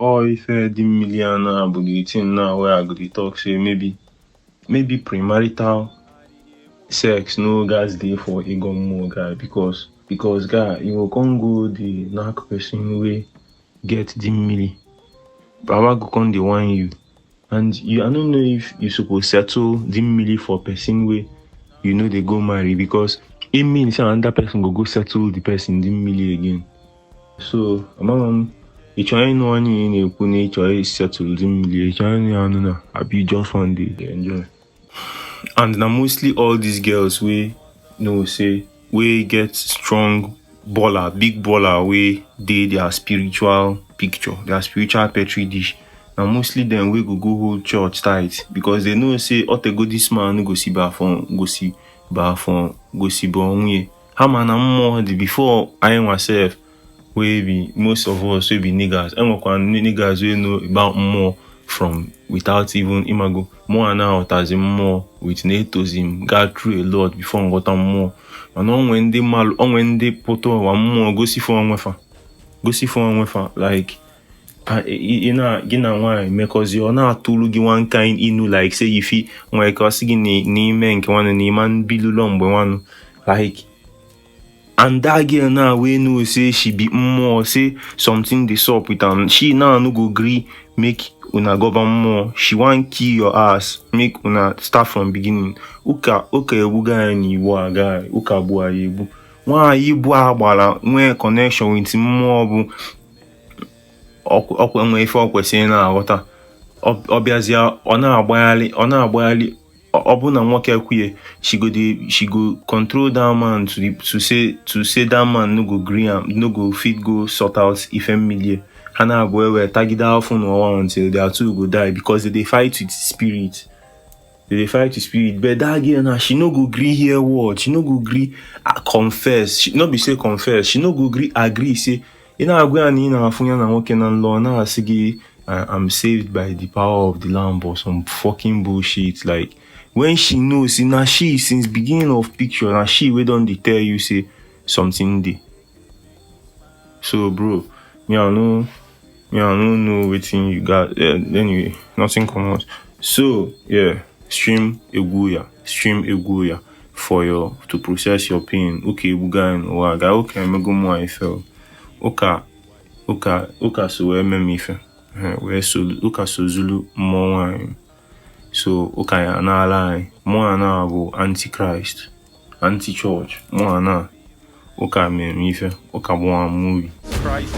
Or if the million aboliting now where I go to talk say maybe premarital sex no gas dey for a more guy because guy you go come go the knack person way get the mmiri. Baba go come the one you. And I don't know if you supposed settle the mmiri for person way you know they go marry because it means another person go settle the person the mmiri again. So you try no one in a pune try settle the mmiri. You try no I be just one day they enjoy. And now mostly all these girls we say we get strong baller, big baller we they their spiritual picture, their spiritual petri dish. Now mostly them we go hold church tight because they know say go this man no go see bafon, go see bonwe. How man more the before I myself we be most of us we be niggas. And niggas we know about more from without even imago more now as a more with natosm got through a lot before got more. And on when they put on more go see for like you know why because you're not to look one kind like say if he like ni men one ni man bilulombo one like. And that girl now we know say she be more say something this up with her. She now no go agree make una govern more. She want kill your ass. Make una start from beginning. Uka buga ni wa guy. Uka bua yebu. Wa yebu abala when connection with more bu. Okwe ife okwe say na water. Obiazia ona abayali. Obuna nwoke kwiye she go control that man to say that man no go gree am no go fit go sort out if million hana boy we tagida often or until their two go die because they fight with spirit but that girl now she no go gree hear word she no go gree confess she no be say confess she no go agree say agwa ani na afunya na nwoke na law na asigi I'm saved by the power of the lamb or some fucking bullshit like. When she knows, now she since beginning of picture, now she we don't tell you say something day. So bro, me I don't know what you got. Anyway, nothing come out. So yeah, stream Eguya for to process your pain. Okay, bugan or guy. Okay, me go more I feel. Okay, so where me fe. Where so okay so Zulu more. So okay, na lie. More na go antichrist, anti-church. More na okay me fe. Okay, one movie. Christ